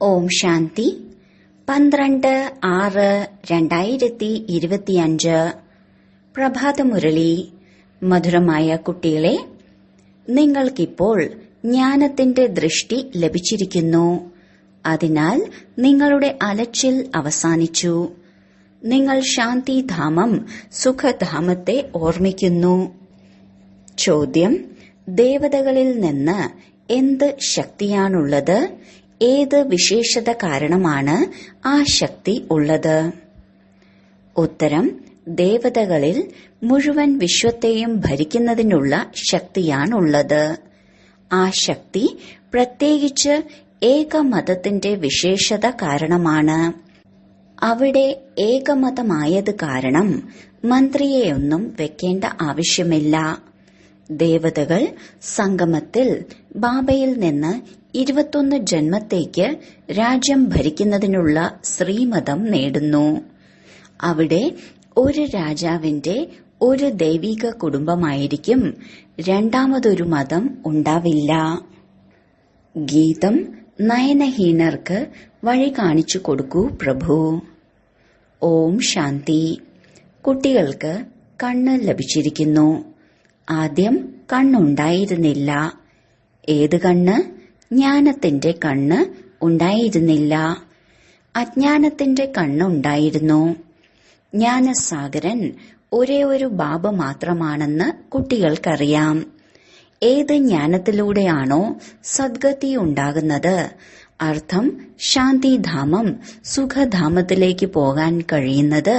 ഓം ശാന്തി 12/6/2025 പ്രഭാതമുരളി. മധുരമായ കുട്ടികളെ, നിങ്ങൾക്കിപ്പോൾ ജ്ഞാനത്തിന്റെ ദൃഷ്ടി ലഭിച്ചിരിക്കുന്നു. അതിനാൽ നിങ്ങളുടെ അലച്ചിൽ അവസാനിച്ചു. നിങ്ങൾ ശാന്തിധാമം സുഖധാമത്തെ ഓർമ്മിക്കുന്നു. ചോദ്യം: ദേവതകളിൽ നിന്ന് എന്ത് ശക്തിയാണുള്ളത്? ഏത് വിശേഷത കാരണമാണ് ആ ശക്തി ഉള്ളത്? ഉത്തരം: ദേവതകളിൽ മുഴുവൻ വിശ്വത്തെയും ഭരിക്കുന്നതിനുള്ള ശക്തിയാണുള്ളത്. ആ ശക്തി പ്രത്യേകിച്ച് ഏകമതത്തിന്റെ വിശേഷത കാരണമാണ്. അവിടെ ഏകമതമായത് കാരണം മന്ത്രിയെയൊന്നും വെക്കേണ്ട ആവശ്യമില്ല. ദേവതകൾ സംഗമത്തിൽ ബാബയിൽ നിന്ന് 21 ജന്മത്തേക്ക് രാജ്യം ഭരിക്കുന്നതിനുള്ള ശ്രീമതം നേടുന്നു. അവിടെ ഒരു രാജാവിന്റെ ഒരു ദൈവിക കുടുംബമായിരിക്കും. രണ്ടാമതൊരു മതം ഉണ്ടാവില്ല. ഗീതം: നയനഹീനർക്ക് വഴി കാണിച്ചു കൊടുക്കൂ പ്രഭു. ഓം ശാന്തി. കുട്ടികൾക്ക് കണ്ണ് ലഭിച്ചിരിക്കുന്നു. ആദ്യം കണ്ണുണ്ടായിരുന്നില്ല. ഏത് കണ്ണ്? ജ്ഞാനത്തിന്റെ കണ്ണ് ഉണ്ടായിരുന്നില്ല. അജ്ഞാനത്തിന്റെ കണ്ണുണ്ടായിരുന്നു. ജ്ഞാനസാഗരൻ ഒരേ ഒരു ബാബ മാത്രമാണെന്ന് കുട്ടികൾക്കറിയാം. ഏത് ജ്ഞാനത്തിലൂടെയാണോ സദ്ഗതി ഉണ്ടാകുന്നത്, അർത്ഥം ശാന്തിധാമം സുഖധാമത്തിലേക്ക് പോകാൻ കഴിയുന്നത്,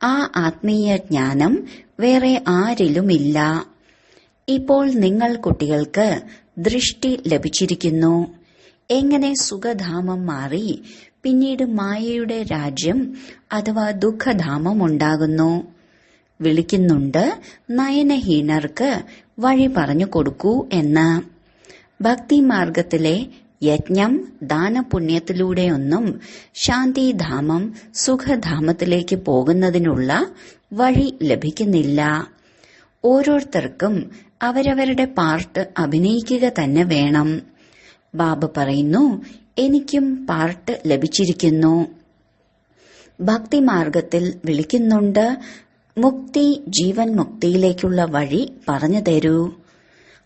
ആ ആത്മീയ ജ്ഞാനം വേറെ ആരിലുമില്ല. ഇപ്പോൾ നിങ്ങൾ കുട്ടികൾക്ക് ദൃഷ്ടി ലഭിച്ചിരിക്കുന്നു. എങ്ങനെ സുഖധാമം മാറി പിന്നീട് മായയുടെ രാജ്യം അഥവാ ദുഃഖധാമം ഉണ്ടാകുന്നു. വിളിക്കുന്നുണ്ട് നയനഹീനർക്ക് വഴി പറഞ്ഞു കൊടുക്കൂ എന്ന്. ഭക്തിമാർഗത്തിലെ യജ്ഞം ദാനപുണ്യത്തിലൂടെയൊന്നും ശാന്തിധാമം സുഖധാമത്തിലേക്ക് പോകുന്നതിനുള്ള വഴി ലഭിക്കുന്നില്ല. ഓരോരുത്തർക്കും അവരവരുടെ പാർട്ട് അഭിനയിക്കുക തന്നെ വേണം. ബാബ പറയുന്നു, എനിക്കും പാർട്ട് ലഭിച്ചിരിക്കുന്നു. ഭക്തിമാർഗത്തിൽ വിളിക്കുന്നുണ്ട്, മുക്തി ജീവൻ മുക്തിയിലേക്കുള്ള വഴി പറഞ്ഞു തരൂ.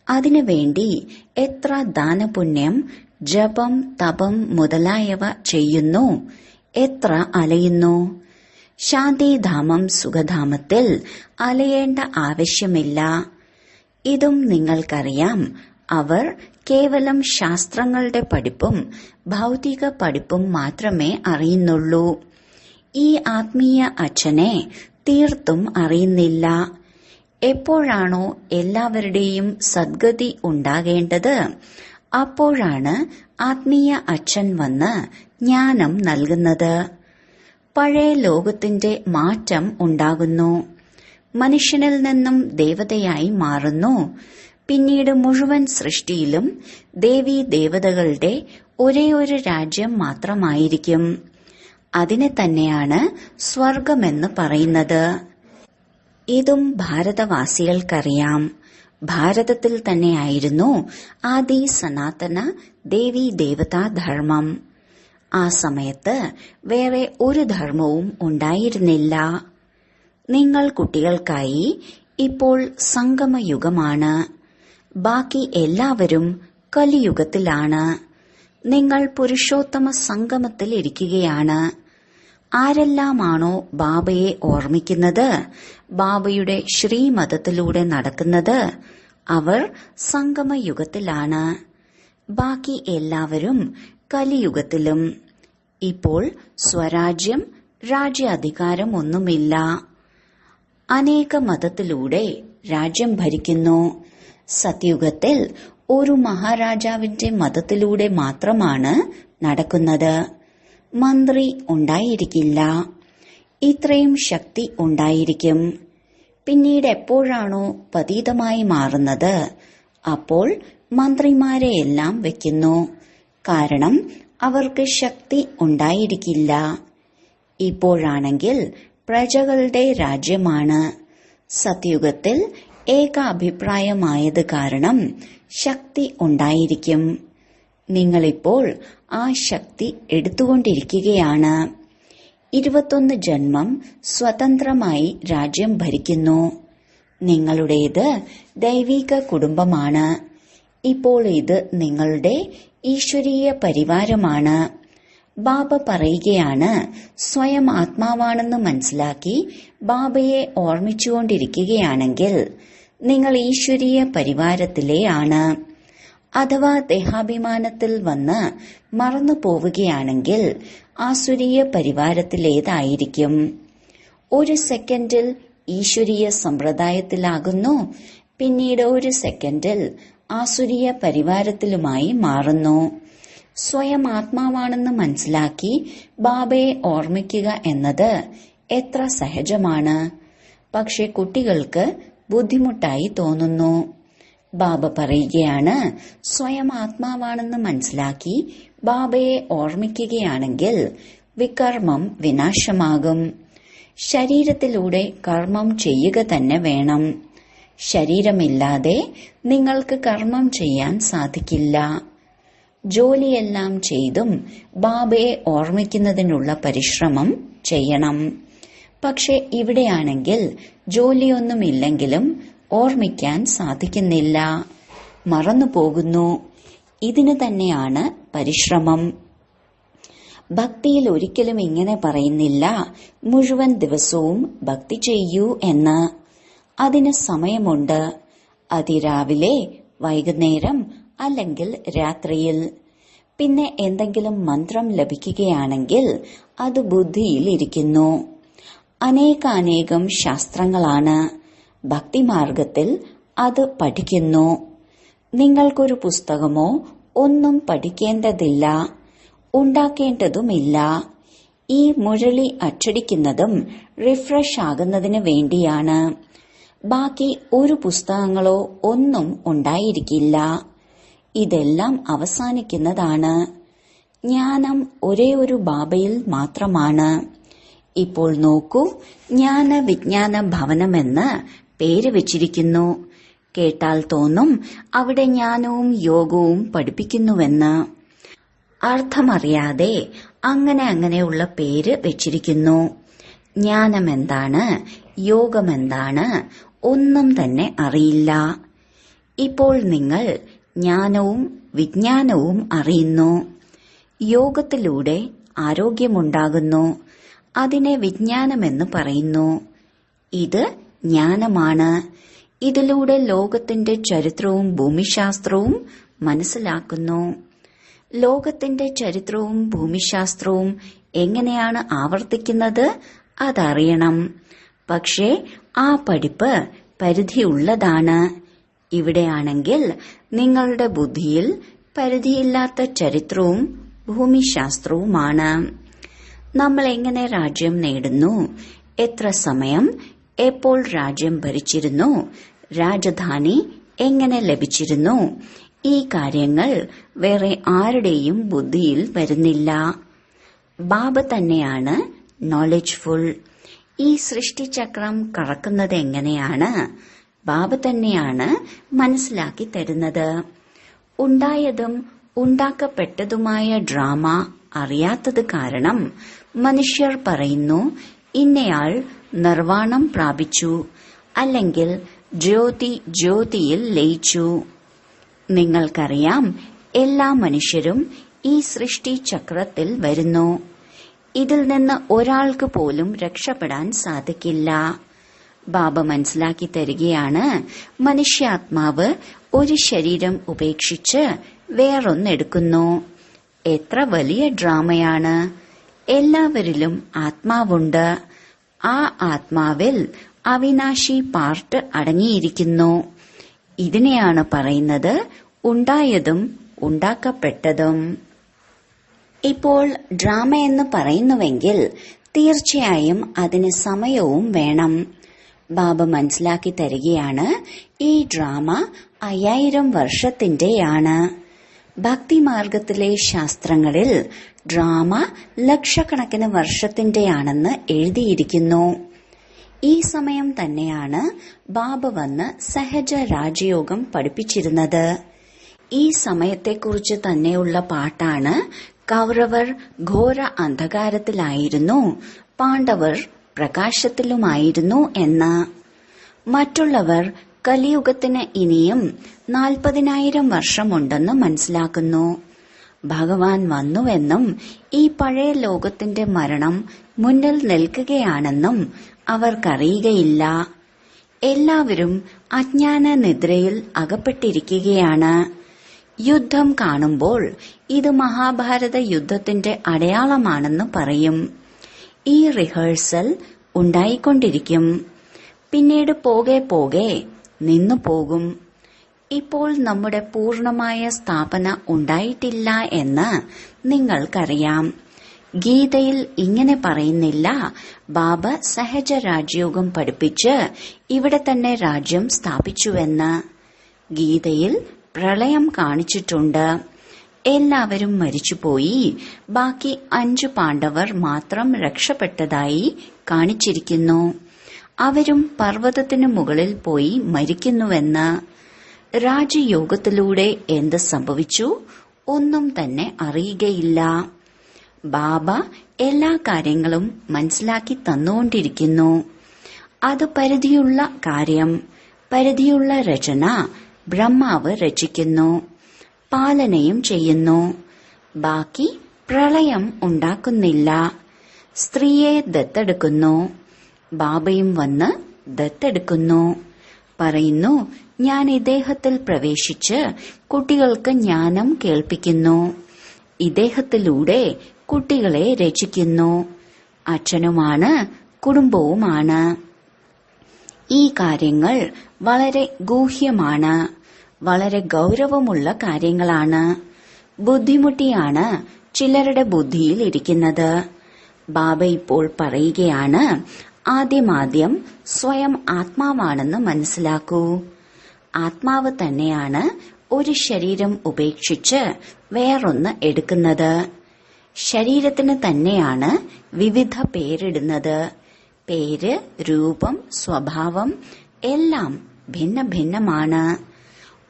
അതിനുവേണ്ടി എത്ര ദാനപുണ്യം, ജപം, തപം മുതലായവ ചെയ്യുന്നു, എത്ര അലയുന്നു. ശാന്തിധാമം സുഖധാമത്തിൽ അലയേണ്ട ആവശ്യമില്ല. ഇതും നിങ്ങൾക്കറിയാം. അവർ കേവലം ശാസ്ത്രങ്ങളുടെ പഠിപ്പും ഭൗതിക പഠിപ്പും മാത്രമേ അറിയുന്നുള്ളൂ. ഈ ആത്മീയ അച്ഛനെ തീർത്തും അറിയുന്നില്ല. എപ്പോഴാണോ എല്ലാവരുടെയും സദ്ഗതി ഉണ്ടാകേണ്ടത്, അപ്പോഴാണ് ആത്മീയ അച്ഛൻ വന്ന് ജ്ഞാനം നൽകുന്നത്. പഴയ ലോകത്തിന്റെ മാറ്റം ഉണ്ടാകുന്നു. മനുഷ്യനിൽ നിന്നും ദേവതയായി മാറുന്നു. പിന്നീട് മുഴുവൻ സൃഷ്ടിയിലും ദേവീ ദേവതകളുടെ ഒരേ ഒരു രാജ്യം മാത്രമായിരിക്കും. അതിനെ തന്നെയാണ് സ്വർഗമെന്ന് പറയുന്നത്. ഇതും ഭാരതവാസികൾക്കറിയാം. ഭാരതത്തിൽ തന്നെയായിരുന്നു ആദി സനാതന ദേവീ ദേവതാ ധർമ്മം. ആ സമയത്ത് വേറെ ഒരു ധർമ്മവും ഉണ്ടായിരുന്നില്ല. നിങ്ങൾ കുട്ടികൾക്കായി ഇപ്പോൾ സംഗമയുഗമാണ്. ബാക്കി എല്ലാവരും കലിയുഗത്തിലാണ്. നിങ്ങൾ പുരുഷോത്തമ സംഗമത്തിൽ ഇരിക്കുകയാണ്. ആരെല്ലാമാണോ ബാബയെ ഓർമ്മിക്കുന്നത്, ബാബയുടെ ശ്രീമതത്തിലൂടെ നടക്കുന്നത്, അവർ സംഗമയുഗത്തിലാണ്. ബാക്കി എല്ലാവരും കലിയുഗത്തിലും. ഇപ്പോൾ സ്വരാജ്യം, രാജ്യാധികാരം ഒന്നുമില്ല. അനേക മതത്തിലൂടെ രാജ്യം ഭരിക്കുന്നു. സത്യുഗത്തിൽ ഒരു മഹാരാജാവിന്റെ മതത്തിലൂടെ മാത്രമാണ് നടക്കുന്നത്. മന്ത്രി ഉണ്ടായിരിക്കില്ല. ഇത്രയും ശക്തി ഉണ്ടായിരിക്കും. പിന്നീട് എപ്പോഴാണോ പതീതമായി മാറുന്നത്, അപ്പോൾ മന്ത്രിമാരെയെല്ലാം വെക്കുന്നു. കാരണം അവർക്ക് ശക്തി ഉണ്ടായിരിക്കില്ല. ഇപ്പോഴാണെങ്കിൽ പ്രജകളുടെ രാജ്യമാണ്. സത്യുഗത്തിൽ ഏക അഭിപ്രായമായത് കാരണം ശക്തി ഉണ്ടായിരിക്കും. നിങ്ങളിപ്പോൾ ആ ശക്തി എടുത്തുകൊണ്ടിരിക്കുകയാണ്. 21 ജന്മം സ്വതന്ത്രമായി രാജ്യം ഭരിക്കുന്നു. നിങ്ങളുടേത് ദൈവിക കുടുംബമാണ്. ഇപ്പോൾ ഇത് നിങ്ങളുടെ ഈശ്വരീയ പരിവാരമാണ്. ബാബ പറയുകയാണ്, സ്വയം ആത്മാവാണെന്ന് മനസ്സിലാക്കി ബാബയെ ഓർമ്മിച്ചുകൊണ്ടിരിക്കുകയാണെങ്കിൽ നിങ്ങൾ ഈശ്വരീയ പരിവാരത്തിലെ ആണ്. അഥവാ ദേഹാഭിമാനത്തിൽ വന്ന് മറന്നു പോവുകയാണെങ്കിൽ ആസുരീയ പരിവാരത്തിലേതായിരിക്കും. ഒരു സെക്കൻഡിൽ ഈശ്വരീയ സമ്പ്രദായത്തിലാകുന്നു, പിന്നീട് ഒരു സെക്കൻഡിൽ ആസുരീയ പരിവാരത്തിലുമായി മാറുന്നു. സ്വയം ആത്മാവാണെന്ന് മനസ്സിലാക്കി ബാബയെ ഓർമ്മിക്കുക എന്നത് എത്ര സഹജമാണ്. പക്ഷെ കുട്ടികൾക്ക് ബുദ്ധിമുട്ടായി തോന്നുന്നു. ബാബ പറയുകയാണ്, സ്വയം ആത്മാവാണെന്ന് മനസ്സിലാക്കി ബാബയെ ഓർമ്മിക്കുകയാണെങ്കിൽ വികർമ്മം വിനാശമാകും. ശരീരത്തിലൂടെ കർമ്മം ചെയ്യുക തന്നെ വേണം. ശരീരമില്ലാതെ നിങ്ങൾക്ക് കർമ്മം ചെയ്യാൻ സാധിക്കില്ല. ജോലിയെല്ലാം ചെയ്തും ബാബയെ ഓർമ്മിക്കുന്നതിനുള്ള പരിശ്രമം ചെയ്യണം. പക്ഷെ ഇവിടെയാണെങ്കിൽ ജോലിയൊന്നുമില്ലെങ്കിലും ഓർമ്മിക്കാൻ സാധിക്കുന്നില്ല, മറന്നുപോകുന്നു. ഇതിന് തന്നെയാണ് പരിശ്രമം. ഭക്തിയിൽ ഒരിക്കലും ഇങ്ങനെ പറയുന്നില്ല, മുഴുവൻ ദിവസവും ഭക്തി ചെയ്യൂ എന്ന്. അതിന് സമയമുണ്ട്. അതിരാവിലെ, വൈകുന്നേരം അല്ലെങ്കിൽ രാത്രിയിൽ. പിന്നെ എന്തെങ്കിലും മന്ത്രം ലഭിക്കുകയാണെങ്കിൽ അത് ബുദ്ധിയിൽ ഇരിക്കുന്നു. അനേകാനേകം ശാസ്ത്രങ്ങളാണ്. ഭക്തിമാർഗത്തിൽ അത് പഠിക്കുന്നു. നിങ്ങൾക്കൊരു പുസ്തകമോ ഒന്നും പഠിക്കേണ്ടതില്ല, ഉണ്ടാക്കേണ്ടതുമില്ല. ഈ മുരളി അച്ചടിക്കുന്നതും റിഫ്രഷ് ആകുന്നതിന് വേണ്ടിയാണ്. ബാക്കി ഒരു പുസ്തകങ്ങളോ ഒന്നും ഉണ്ടായിരിക്കില്ല. ഇതെല്ലാം അവസാനിക്കുന്നതാണ്. ജ്ഞാനം ഒരേ ഒരു ബാബയിൽ മാത്രമാണ്. ഇപ്പോൾ നോക്കൂ, ജ്ഞാന വിജ്ഞാന ഭവനമെന്ന് പേര് വെച്ചിരിക്കുന്നു. കേട്ടാൽ തോന്നും അവിടെ ജ്ഞാനവും യോഗവും പഠിപ്പിക്കുന്നുവെന്ന്. അർത്ഥമറിയാതെ അങ്ങനെയുള്ള പേര് വെച്ചിരിക്കുന്നു. ജ്ഞാനമെന്താണ്, യോഗമെന്താണ്, ഒന്നും തന്നെ അറിയില്ല. ഇപ്പോൾ നിങ്ങൾ ജ്ഞാനവും വിജ്ഞാനവും അറിയുന്നു. യോഗത്തിലൂടെ ആരോഗ്യമുണ്ടാകുന്നു. അതിനെ വിജ്ഞാനമെന്ന് പറയുന്നു. ഇത് ജ്ഞാനമാണ്. ഇതിലൂടെ ലോകത്തിന്റെ ചരിത്രവും ഭൂമിശാസ്ത്രവും മനസ്സിലാക്കുന്നു. ലോകത്തിന്റെ ചരിത്രവും ഭൂമിശാസ്ത്രവും എങ്ങനെയാണ് ആവർത്തിക്കുന്നത് അതറിയണം. പക്ഷേ ആ പഠിപ്പ് പരിധിയുള്ളതാണ്. ഇവിടെയാണെങ്കിൽ നിങ്ങളുടെ ബുദ്ധിയിൽ പരിധിയില്ലാത്ത ചരിത്രവും ഭൂമിശാസ്ത്രവുമാണ്. നമ്മൾ എങ്ങനെ രാജ്യം നേടുന്നു, എത്ര സമയം, എപ്പോൾ രാജ്യം ഭരിച്ചിരുന്നു, രാജധാനി എങ്ങനെ ലഭിച്ചിരുന്നു, ഈ കാര്യങ്ങൾ വേറെ ആരുടെയും ബുദ്ധിയിൽ വരുന്നില്ല. ബാബ തന്നെയാണ് നോളജ്ഫുൾ. ഈ സൃഷ്ടിചക്രം കറക്കുന്നത് എങ്ങനെയാണ് ബാബ തന്നെയാണ് മനസ്സിലാക്കി തരുന്നത്. ഉണ്ടായതും ഉണ്ടാക്കപ്പെട്ടതുമായ ഡ്രാമ അറിയാത്തത് കാരണം മനുഷ്യർ പറയുന്നു, ഇന്നയാൾ നിർവാണം പ്രാപിച്ചു, അല്ലെങ്കിൽ ജ്യോതിയിൽ ലയിച്ചു. നിങ്ങൾക്കറിയാം, എല്ലാ മനുഷ്യരും ഈ സൃഷ്ടി ചക്രത്തിൽ വരുന്നു. ഇതിൽ നിന്ന് ഒരാൾക്ക് പോലും രക്ഷപ്പെടാൻ സാധിക്കില്ല. ബാബ മനസ്സിലാക്കി തരികയാണ്, മനുഷ്യാത്മാവ് ഒരു ശരീരം ഉപേക്ഷിച്ച് വേറൊന്നെടുക്കുന്നു. എത്ര വലിയ ഡ്രാമയാണ്. എല്ലാവരിലും ആത്മാവുണ്ട്. ആ ആത്മാവിൽ അവിനാശി പാർട്ട് അടങ്ങിയിരിക്കുന്നു. ഇതിനെയാണ് പറയുന്നത് ഉണ്ടായതും ഉണ്ടാക്കപ്പെട്ടതും. ഇപ്പോൾ ഡ്രാമ എന്ന് പറയുന്നുവെങ്കിൽ തീർച്ചയായും അതിന് സമയവും വേണം. ബാബ മനസ്സിലാക്കി തരികയാണ്, ഈ ഡ്രാമ 5000 വർഷത്തിന്റെയാണ്. ഭക്തിമാർഗത്തിലെ ശാസ്ത്രങ്ങളിൽ ഡ്രാമ ലക്ഷക്കണക്കിന് വർഷത്തിന്റെയാണെന്ന് എഴുതിയിരിക്കുന്നു. ഈ സമയം തന്നെയാണ് ബാബ വന്ന് സഹജ രാജയോഗം പഠിപ്പിച്ചിരുന്നത്. ഈ സമയത്തെക്കുറിച്ച് തന്നെയുള്ള പാട്ടാണ്. കൗരവർ ഘോര അന്ധകാരത്തിലായിരുന്നു, പാണ്ഡവർ പ്രകാശത്തിലുമായിരുന്നു എന്ന്. മറ്റുള്ളവർ കലിയുഗത്തിന് ഇനിയും 40,000 വർഷമുണ്ടെന്ന് മനസ്സിലാക്കുന്നു. ഭഗവാൻ വന്നുവെന്നും ഈ പഴയ ലോകത്തിന്റെ മരണം മുന്നിൽ നിൽക്കുകയാണെന്നും അവർക്കറിയുകയില്ല. എല്ലാവരും അജ്ഞാന നിദ്രയിൽ അകപ്പെട്ടിരിക്കുകയാണ്. യുദ്ധം കാണുമ്പോൾ ഇത് മഹാഭാരത യുദ്ധത്തിന്റെ അടയാളമാണെന്ന് പറയും. ഈ റിഹേഴ്സൽ ഉണ്ടായിക്കൊണ്ടിരിക്കും. പിന്നീട് പോകെ പോകെ നിന്നു പോകും. ഇപ്പോൾ നമ്മുടെ പൂർണമായ സ്ഥാപന ഉണ്ടായിട്ടില്ല എന്ന് നിങ്ങൾക്കറിയാം. ഗീതയിൽ ഇങ്ങനെ പറയുന്നില്ല, ബാബ സഹജ രാജയോഗം പഠിപ്പിച്ച് ഇവിടെ തന്നെ രാജ്യം സ്ഥാപിച്ചുവെന്ന്. ഗീതയിൽ പ്രളയം കാണിച്ചിട്ടുണ്ട്. എല്ലാവരും മരിച്ചുപോയി, ബാക്കി 5 പാണ്ഡവർ മാത്രം രക്ഷപ്പെട്ടതായി കാണിച്ചിരിക്കുന്നു. അവരും പർവ്വതത്തിനു മുകളിൽ പോയി മരിക്കുന്നുവെന്ന്. രാജയോഗത്തിലൂടെ എന്ത് സംഭവിച്ചു? ഒന്നും തന്നെ അറിയുകയില്ല. ബാബ എല്ലാ കാര്യങ്ങളും മനസ്സിലാക്കി തന്നുകൊണ്ടിരിക്കുന്നു. അത് പരിധിയുള്ള കാര്യം, പരിധിയുള്ള രചന ബ്രഹ്മാവ് രചിക്കുന്നു, പാലനയും ചെയ്യുന്നു. ബാക്കി പ്രളയം ഉണ്ടാക്കുന്നില്ല. സ്ത്രീയെ ദത്തെടുക്കുന്നു. ബാബയും വന്ന് ദത്തെടുക്കുന്നു. പറയുന്നു, ഞാൻ ഇദ്ദേഹത്തിൽ പ്രവേശിച്ച് കുട്ടികൾക്ക് ജ്ഞാനം കേൾപ്പിക്കുന്നു. ഇദ്ദേഹത്തിലൂടെ കുട്ടികളെ രചിക്കുന്നു. അച്ഛനുമാണ്, കുടുംബവുമാണ്. ഈ കാര്യങ്ങൾ വളരെ ഗൂഹ്യമാണ്, വളരെ ഗൗരവമുള്ള കാര്യങ്ങളാണ്. ബുദ്ധിമുട്ടിയാണ് ചിലരുടെ ബുദ്ധിയിൽ ഇരിക്കുന്നത്. ബാബ ഇപ്പോൾ പറയുകയാണ്, ആദ്യം സ്വയം ആത്മാവാണെന്ന് മനസ്സിലാക്കൂ. ആത്മാവ് തന്നെയാണ് ഒരു ശരീരം ഉപേക്ഷിച്ച് വേറൊന്ന് എടുക്കുന്നത്. ശരീരത്തിന് തന്നെയാണ് വിവിധ പേരിടുന്നത്. പേര്, രൂപം, സ്വഭാവം എല്ലാം ഭിന്ന ഭിന്നമാണ്.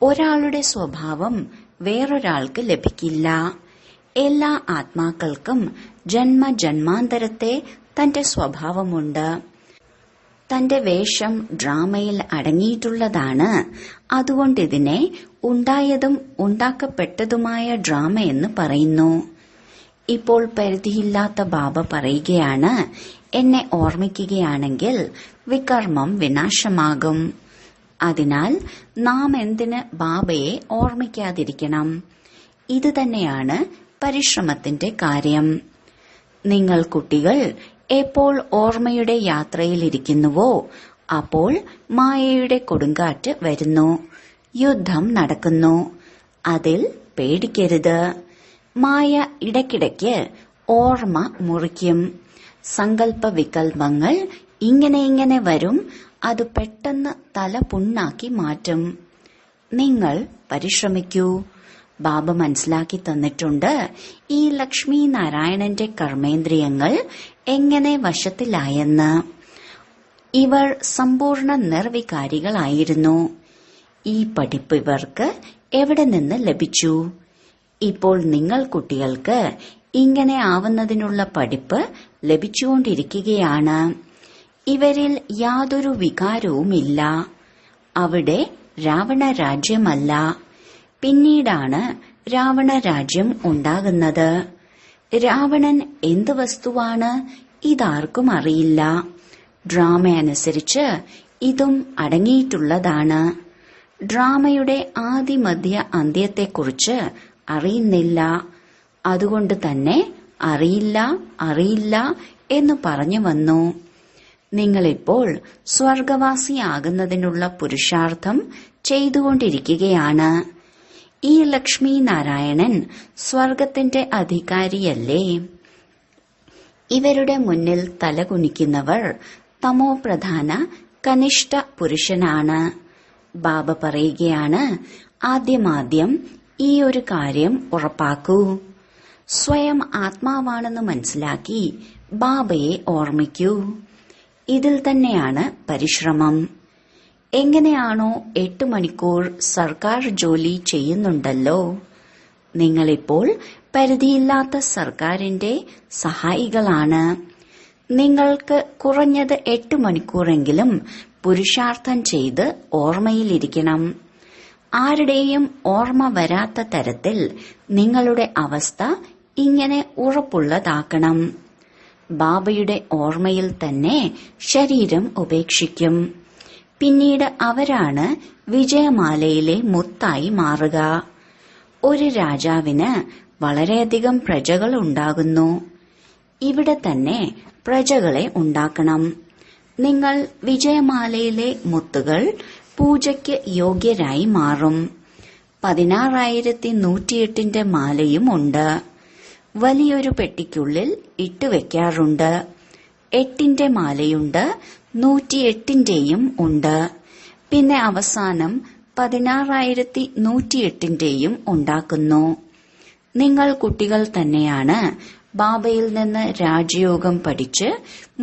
ഒരാളുടെ സ്വഭാവം വേറൊരാൾക്ക് ലഭിക്കില്ല. എല്ലാ ആത്മാക്കൾക്കും ജന്മജന്മാന്തരത്തെ തന്റെ സ്വഭാവമുണ്ട്. തന്റെ വേഷം ഡ്രാമയിൽ അടങ്ങിയിട്ടുള്ളതാണ്. അതുകൊണ്ടിതിനെ ഉണ്ടായതും ഉണ്ടാക്കപ്പെട്ടതുമായ ഡ്രാമ എന്ന് പറയുന്നു. ഇപ്പോൾ പരിധിയില്ലാത്ത ബാബ പറയുകയാണ്, എന്നെ ഓർമ്മിക്കുകയാണെങ്കിൽ വികർമ്മം വിനാശമാകും. അതിനാൽ നാം എന്തിന് ബാബയെ ഓർമ്മിക്കാതിരിക്കണം? ഇത് തന്നെയാണ് പരിശ്രമത്തിന്റെ കാര്യം. നിങ്ങൾ കുട്ടികൾ എപ്പോൾ ഓർമ്മയുടെ യാത്രയിലിരിക്കുന്നുവോ അപ്പോൾ മായയുടെ കൊടുങ്കാറ്റ് വരുന്നു, യുദ്ധം നടക്കുന്നു. അതിൽ പേടിക്കരുത്. മായ ഇടയ്ക്കിടയ്ക്ക് ഓർമ്മ മുറിക്കും. സങ്കല്പ വികൽപ്പങ്ങൾ ഇങ്ങനെ വരും. അത് പെട്ടെന്ന് തല പുണ്ണാക്കി മാറ്റും. നിങ്ങൾ പരിശ്രമിക്കൂ. ബാബ മനസ്സിലാക്കി തന്നിട്ടുണ്ട്, ഈ ലക്ഷ്മി നാരായണന്റെ കർമ്മേന്ദ്രിയങ്ങൾ എങ്ങനെ വശത്തിലായെന്ന്. ഇവർ സമ്പൂർണ്ണ നിർവികാരികളായിരുന്നു. ഈ പഠിപ്പ് ഇവർക്ക് എവിടെ നിന്ന് ലഭിച്ചു? ഇപ്പോൾ നിങ്ങൾ കുട്ടികൾക്ക് ഇങ്ങനെ ആവുന്നതിനുള്ള പഠിപ്പ് ലഭിച്ചുകൊണ്ടിരിക്കുകയാണ്. ഇവരിൽ യാതൊരു വികാരവുമില്ല. അവിടെ രാവണ രാജ്യമല്ല. പിന്നീടാണ് രാവണ രാജ്യം ഉണ്ടാകുന്നത്. രാവണൻ എന്ത് വസ്തുവാണ് ഇതാർക്കും അറിയില്ല. ഡ്രാമ അനുസരിച്ച് ഇതും അടങ്ങിയിട്ടുള്ളതാണ്. ഡ്രാമയുടെ ആദിമധ്യ അന്ത്യത്തെക്കുറിച്ച് അറിയുന്നില്ല. അതുകൊണ്ട് തന്നെ അറിയില്ല എന്ന് പറഞ്ഞു വന്നു. നിങ്ങളിപ്പോൾ സ്വർഗവാസിയാകുന്നതിനുള്ള പുരുഷാർത്ഥം ചെയ്തുകൊണ്ടിരിക്കുകയാണ്. ഈ ലക്ഷ്മി നാരായണൻ സ്വർഗത്തിന്റെ അധികാരിയല്ലേ? ഇവരുടെ മുന്നിൽ തലകുനിക്കുന്നവർ തമോ പ്രധാന കനിഷ്ഠ പുരുഷനാണ്. ബാബ പറയുകയാണ്, ആദ്യം ഈ ഒരു കാര്യം ഉറപ്പാക്കൂ. സ്വയം ആത്മാവാണെന്ന് മനസ്സിലാക്കി ബാബയെ ഓർമ്മിക്കൂ. ഇതിൽ തന്നെയാണ് പരിശ്രമം. എങ്ങനെയാണോ 8 മണിക്കൂർ സർക്കാർ ജോലി ചെയ്യുന്നുണ്ടല്ലോ, നിങ്ങളിപ്പോൾ പരിധിയില്ലാത്ത സർക്കാരിന്റെ സഹായികളാണ്. നിങ്ങൾക്ക് കുറഞ്ഞത് 8 മണിക്കൂറെങ്കിലും പുരുഷാർത്ഥം ചെയ്ത് ഓർമ്മയിലിരിക്കണം. ആരുടെയും ഓർമ്മ വരാത്ത തരത്തിൽ നിങ്ങളുടെ അവസ്ഥ ഇങ്ങനെ ഉറപ്പുള്ളതാക്കണം. ബാബയുടെ ഓർമ്മയിൽ തന്നെ ശരീരം ഉപേക്ഷിക്കും. പിന്നീട് അവരാണ് വിജയമാലയിലെ മുത്തായി മാറുക. ഒരു രാജാവിന് വളരെയധികം പ്രജകൾ ഉണ്ടാകുന്നു. ഇവിടെ തന്നെ പ്രജകളെ ഉണ്ടാക്കണം. നിങ്ങൾ വിജയമാലയിലെ മുത്തുകൾ പൂജയ്ക്ക് യോഗ്യരായി മാറും. 16,108 മാലയും ഉണ്ട്. വലിയൊരു പെട്ടിക്കുള്ളിൽ ഇട്ടുവെക്കാറുണ്ട്. 8 മാലയുണ്ട്, 108 ഉണ്ട്. പിന്നെ അവസാനം 16,108 ഉണ്ടാക്കുന്നു. നിങ്ങൾ കുട്ടികൾ തന്നെയാണ് ബാബയിൽ നിന്ന് രാജയോഗം പഠിച്ച്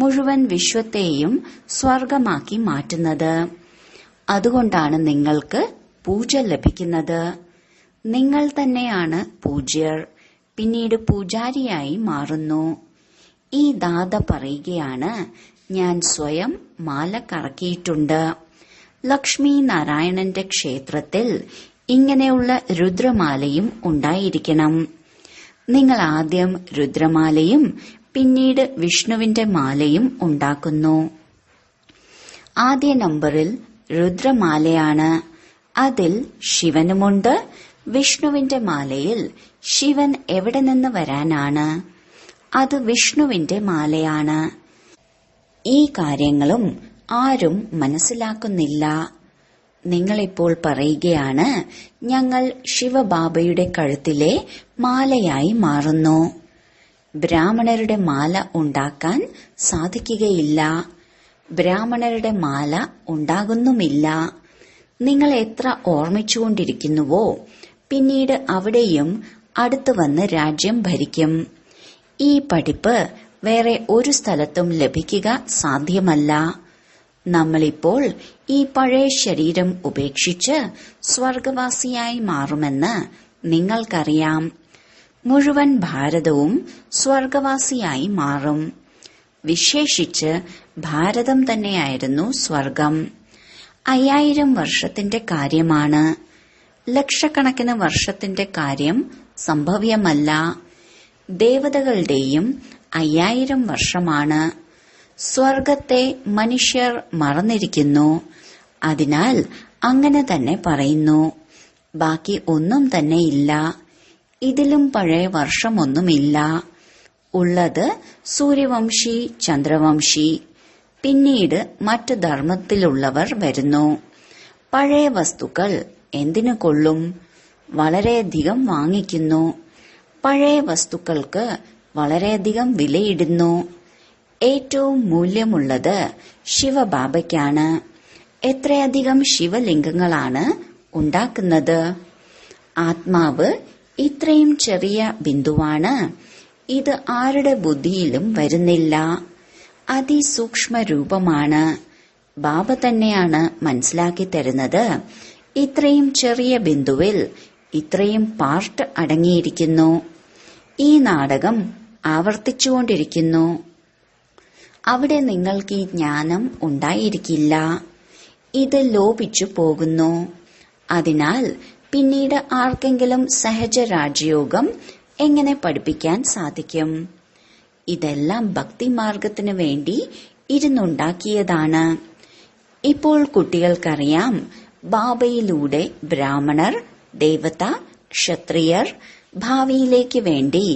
മുഴുവൻ വിശ്വത്തെയും സ്വർഗമാക്കി മാറ്റുന്നത്. അതുകൊണ്ടാണ് നിങ്ങൾക്ക് പൂജ ലഭിക്കുന്നത്. നിങ്ങൾ തന്നെയാണ് പൂജ്യർ. പിന്നീട് പൂജാരിയായി മാറുന്നു. ഈ ദാദ പറയുകയാണ്, ഞാൻ സ്വയം മാല കറക്കിയിട്ടുണ്ട്. ലക്ഷ്മി നാരായണന്റെ ക്ഷേത്രത്തിൽ ഇങ്ങനെയുള്ള രുദ്രമാലയും ഉണ്ടായിരിക്കണം. നിങ്ങൾ ആദ്യം രുദ്രമാലയും പിന്നീട് വിഷ്ണുവിന്റെ മാലയും ഉണ്ടാക്കുന്നു. ആദ്യ നമ്പറിൽ രുദ്രമാലയാണ്. അതിൽ ശിവനുമുണ്ട്. വിഷ്ണുവിന്റെ മാലയിൽ ശിവൻ എവിടെ നിന്ന് വരാനാണ്? അത് വിഷ്ണുവിന്റെ മാലയാണ്. ഈ കാര്യങ്ങളും ആരും മനസ്സിലാക്കുന്നില്ല. നിങ്ങളിപ്പോൾ പറയുകയാണ്, ഞങ്ങൾ ശിവബാബയുടെ കഴുത്തിലെ മാലയായി മാറുന്നു. ബ്രാഹ്മണരുടെ മാല ഉണ്ടാക്കാൻ സാധിക്കുകയില്ല. ബ്രാഹ്മണരുടെ മാല ഉണ്ടാകുന്നുമില്ല. നിങ്ങൾ എത്ര ഓർമ്മിച്ചുകൊണ്ടിരിക്കുന്നുവോ പിന്നീട് അവിടെയും അടുത്തു വന്ന് രാജ്യം ഭരിക്കും. ഈ പഠിപ്പ് വേറെ ഒരു സ്ഥലത്തും ലഭിക്കുക സാധ്യമല്ല. നമ്മളിപ്പോൾ ഈ പഴയ ശരീരം ഉപേക്ഷിച്ച് സ്വർഗവാസിയായി മാറുമെന്ന് നിങ്ങൾക്കറിയാം. മുഴുവൻ ഭാരതവും സ്വർഗവാസിയായി മാറും. വിശേഷിച്ച് ഭാരതം തന്നെയായിരുന്നു സ്വർഗം. 5000 വർഷത്തിന്റെ കാര്യമാണ്. ലക്ഷക്കണക്കിന് വർഷത്തിന്റെ കാര്യം സംഭവ്യമല്ല. ദേവതകളുടെയും 5000 വർഷമാണ്. സ്വർഗത്തെ മനുഷ്യർ മറന്നിരിക്കുന്നു. അതിനാൽ അങ്ങനെ തന്നെ പറയുന്നു. ബാക്കി ഒന്നും തന്നെ ഇല്ല. ഇതിലും പഴയ വർഷമൊന്നുമില്ല. ഉള്ളത് സൂര്യവംശി, ചന്ദ്രവംശി. പിന്നീട് മറ്റു ധർമ്മത്തിലുള്ളവർ വരുന്നു. പഴയ വസ്തുക്കൾ എന്തിനു കൊള്ളും? വളരെയധികം വാങ്ങിക്കുന്നു. പഴയ വസ്തുക്കൾക്ക് വളരെയധികം വിലയിടുന്നു. ഏറ്റവും മൂല്യമുള്ളത് ശിവബാബയ്ക്കാണ്. എത്രയധികം ശിവലിംഗങ്ങളാണ് ഉണ്ടാക്കുന്നത്. ആത്മാവ് ഇത്രയും ചെറിയ ബിന്ദുവാണ്. ഇത് ആരുടെ ബുദ്ധിയിലും വരുന്നില്ല. അതിസൂക്ഷ്മ രൂപമാണ്. ബാബ തന്നെയാണ് മനസ്സിലാക്കി തരുന്നത്. ഇത്രയും ചെറിയ ബിന്ദുവിൽ ഇത്രയും പാർട്ട് അടങ്ങിയിരിക്കുന്നു. ഈ നാടകം ആവർത്തിച്ചുകൊണ്ടിരിക്കുന്നു. അവിടെ നിങ്ങൾക്ക് ഈ ജ്ഞാനം ഉണ്ടായിരിക്കില്ല. ഇത് ലോപിച്ചു പോകുന്നു. അതിനാൽ പിന്നീട് ആർക്കെങ്കിലും സഹജ രാജയോഗം എങ്ങനെ പഠിപ്പിക്കാൻ സാധിക്കും? ഇതെല്ലാം ഭക്തിമാർഗത്തിനു വേണ്ടി ഇരുന്നുണ്ടാക്കിയതാണ്. ഇപ്പോൾ കുട്ടികൾക്കറിയാം, ബാബയിലൂടെ ബ്രാഹ്മണർ, ദേവത, ക്ഷത്രിയർ ഭാവിയിലേക്ക് വേണ്ടി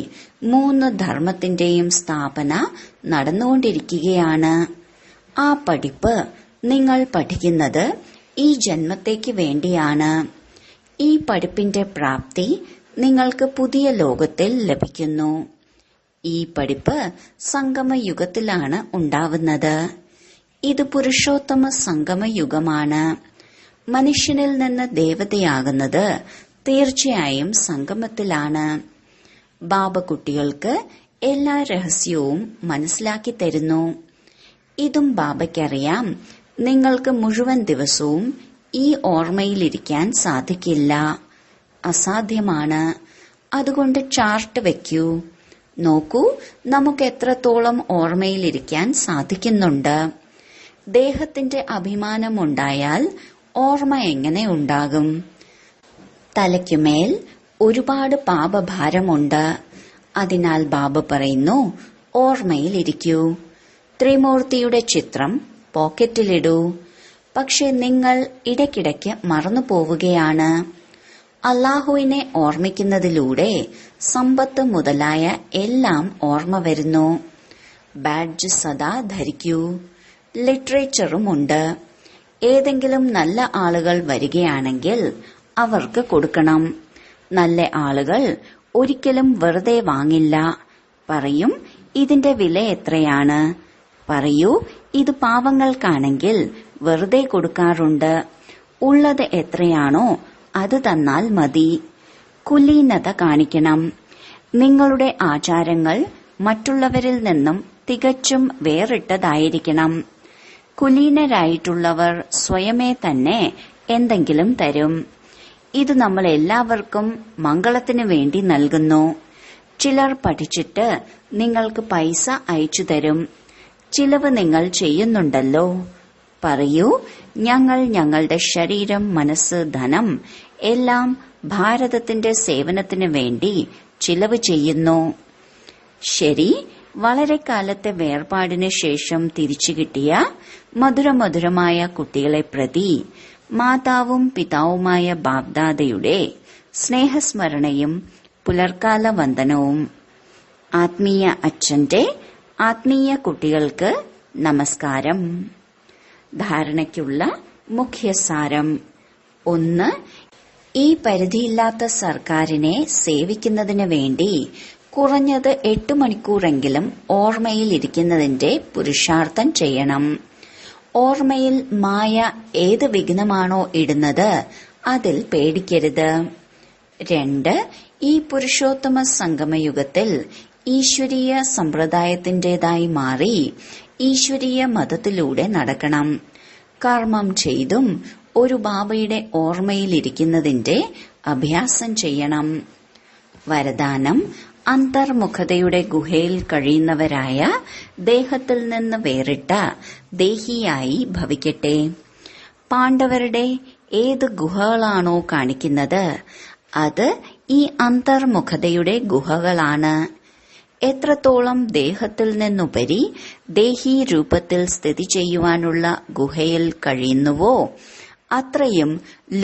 3 ധർമ്മത്തിന്റെയും സ്ഥാപന നടന്നുകൊണ്ടിരിക്കുകയാണ്. ആ പഠിപ്പ് നിങ്ങൾ പഠിക്കുന്നത് ഈ ജന്മത്തേക്ക് വേണ്ടിയാണ്. ഈ പഠിപ്പിന്റെ പ്രാപ്തി നിങ്ങൾക്ക് പുതിയ ലോകത്തിൽ ലഭിക്കുന്നു. ഈ പഠിപ്പ് സംഗമയുഗത്തിലാണ് ഉണ്ടാവുന്നത്. ഇത് പുരുഷോത്തമ സംഗമയുഗമാണ്. മനുഷ്യനിൽ നിന്ന് ദേവതയാകുന്നത് തീർച്ചയായും സംഗമത്തിലാണ്. ബാബ കുട്ടികൾക്ക് എല്ലാ രഹസ്യവും മനസ്സിലാക്കി തരുന്നു. ഇതും ബാബയ്ക്കറിയാം. നിങ്ങൾക്ക് മുഴുവൻ ദിവസവും ഈ ഓർമ്മയിലിരിക്കാൻ സാധിക്കില്ല, അസാധ്യമാണ്. അതുകൊണ്ട് ചാർട്ട് വയ്ക്കൂ. നോക്കൂ, നമുക്ക് എത്രത്തോളം ഓർമ്മയിലിരിക്കാൻ സാധിക്കുന്നുണ്ട്. ദേഹത്തിന്റെ അഭിമാനമുണ്ടായാൽ ഓർമ്മ എങ്ങനെ ഉണ്ടാകും? തലയ്ക്കുമേൽ ഒരുപാട് പാപഭാരമുണ്ട്. അതിനാൽ ബാബ പറയുന്നു, ഓർമ്മയിലിരിക്കൂ. ത്രിമൂർത്തിയുടെ ചിത്രം പോക്കറ്റിലിടൂ. പക്ഷെ നിങ്ങൾ ഇടയ്ക്കിടയ്ക്ക് മറന്നു പോവുകയാണ്. അല്ലാഹുവിനെ ഓർമ്മിക്കുന്നതിലൂടെ സമ്പത്ത് മുതലായ എല്ലാം ഓർമ്മ വരുന്നു. ബാഡ്ജ് സദാ ധരിക്കൂ. ലിറ്ററേച്ചറുമുണ്ട്. ഏതെങ്കിലും നല്ല ആളുകൾ വരികയാണെങ്കിൽ അവർക്ക് കൊടുക്കണം. നല്ല ആളുകൾ ഒരിക്കലും വെറുതെ വാങ്ങില്ല. പറയും, ഇതിന്റെ വില എത്രയാണ്? പറയൂ, ഇത് പാവങ്ങൾക്കാണെങ്കിൽ വെറുതെ കൊടുക്കാറുണ്ട്. ഉള്ളത് എത്രയാണോ അത് തന്നാൽ മതി. കുലീനത കാണിക്കണം. നിങ്ങളുടെ ആചാരങ്ങൾ മറ്റുള്ളവരിൽ നിന്നും തികച്ചും വേറിട്ടതായിരിക്കണം. കുലീനരായിട്ടുള്ളവർ സ്വയമേ തന്നെ എന്തെങ്കിലും തരും. ഇത് നമ്മൾ എല്ലാവർക്കും മംഗളത്തിനു വേണ്ടി നൽകുന്നു. ചിലർ പഠിച്ചിട്ട് നിങ്ങൾക്ക് പൈസ അയച്ചു തരും. ചിലവ് നിങ്ങൾ ചെയ്യുന്നുണ്ടല്ലോ. പറയൂ, ഞങ്ങൾ ഞങ്ങളുടെ ശരീരം, മനസ്സ്, ധനം എല്ലാം ഭാരതത്തിന്റെ സേവനത്തിനു വേണ്ടി ചിലവ് ചെയ്യുന്നു. ശരി, വളരെ കാലത്തെ വേർപാടിന് ശേഷം തിരിച്ചു കിട്ടിയ മധുരമധുരമായ കുട്ടികളെ പ്രതി മാതാവും പിതാവുമായ ബാബ്ദാദയുടെ സ്നേഹസ്മരണയും പുലർക്കാല വന്ദനവും. ആത്മീയ അച്ഛന്റെ ആത്മീയ കുട്ടികൾക്ക് നമസ്കാരം. ധാരണയ്ക്കുള്ള മുഖ്യസാരം. 1. ഈ പരിധിയില്ലാത്ത സർക്കാരിനെ സേവിക്കുന്നതിന് വേണ്ടി കുറഞ്ഞത് 8 മണിക്കൂറെങ്കിലും ഓർമ്മയിൽ ഇരിക്കുന്നതിന്റെ പുരുഷാർത്ഥം ചെയ്യണം. ഓർമ്മയിൽ മായ ഏത് വിഘ്നമാണോ ഇടുന്നത് അതിൽ പേടിക്കരുത്. 2. ഈ പുരുഷോത്തമ സംഗമയുഗത്തിൽ ഈശ്വരീയ സമ്പ്രദായത്തിന്റേതായി മാറി ഈശ്വരീയ മതത്തിലൂടെ നടക്കണം. കർമ്മം ചെയ്തും ഒരു ബാബയുടെ ഓർമ്മയിലിരിക്കുന്നതിന്റെ അഭ്യാസം ചെയ്യണം. വരദാനം. അന്തർമുഖതയുടെ ഗുഹയിൽ കഴിയുന്നവരായ ദേഹത്തിൽ നിന്ന് വേറിട്ട ദേഹിയായി ഭവിക്കട്ടെ. പാണ്ഡവരുടെ ഏത് ഗുഹകളാണോ കാണിക്കുന്നത് അത് ഈ അന്തർമുഖതയുടെ ഗുഹകളാണ്. എത്രത്തോളം ദേഹത്തിൽ നിന്നുപരി ദേഹീ രൂപത്തിൽ സ്ഥിതി ചെയ്യുവാനുള്ള ഗുഹയിൽ കഴിയുന്നുവോ അത്രയും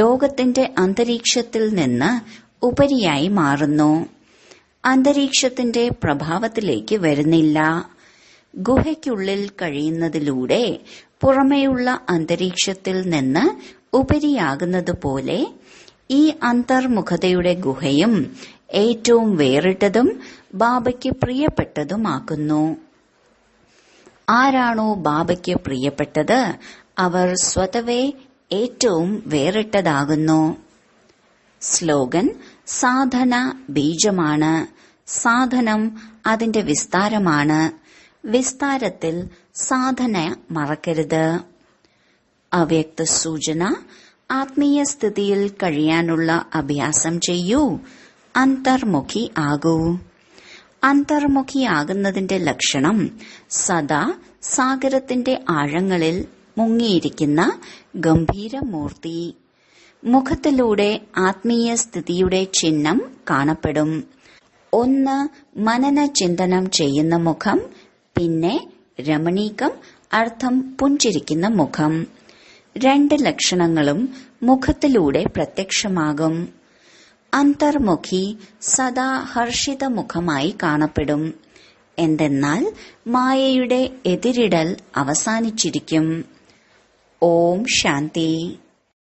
ലോകത്തിന്റെ അന്തരീക്ഷത്തിൽ നിന്ന് ഉപരിയായി മാറുന്നു. അന്തരീക്ഷത്തിന്റെ പ്രഭാവത്തിലേക്ക് വരുന്നില്ല. ഗുഹയ്ക്കുള്ളിൽ കഴിയുന്നതിലൂടെ പുറമേയുള്ള അന്തരീക്ഷത്തിൽ നിന്ന് ഉപരിയാകുന്നതുപോലെ ഈ അന്തർമുഖതയുടെ ഗുഹയും ഏറ്റവും വേറിട്ടതും ബാബയ്ക്ക് പ്രിയപ്പെട്ടതുമാക്കുന്നു. ആരാണോ ബാബയ്ക്ക് പ്രിയപ്പെട്ടത് അവർ സ്വതവേ ഏറ്റവും വേറിട്ടതാകുന്നു. സ്ലോഗൻ. സാധന ബീജമാണ്. സാധനം അതിന്റെ വിസ്താരമാണ്. വിസ്താരത്തിൽ സാധന മറക്കരുത്. അവ്യക്ത സൂചന. ആത്മീയ സ്ഥിതിയിൽ കഴിയാനുള്ള അഭ്യാസം ചെയ്യൂ. അന്തർമുഖി ആകൂ. അന്തർമുഖിയാകുന്നതിന്റെ ലക്ഷണം സദാ സാഗരത്തിന്റെ ആഴങ്ങളിൽ മുങ്ങിയിരിക്കുന്ന ഗംഭീരമൂർത്തി. മുഖത്തിലൂടെ ആത്മീയ സ്ഥിതിയുടെ ചിഹ്നം കാണപ്പെടും. 1. മനന ചിന്തനം ചെയ്യുന്ന മുഖം. പിന്നെ രമണീകം അർത്ഥം പുഞ്ചിരിക്കുന്ന മുഖം. 2 ലക്ഷണങ്ങളും മുഖത്തിലൂടെ പ്രത്യക്ഷമാകും. അന്തർമുഖി സദാ ഹർഷിത മുഖമായി കാണപ്പെടും. എന്തെന്നാൽ മായയുടെ എതിരിടൽ അവസാനിച്ചിരിക്കും. ഓം ശാന്തി.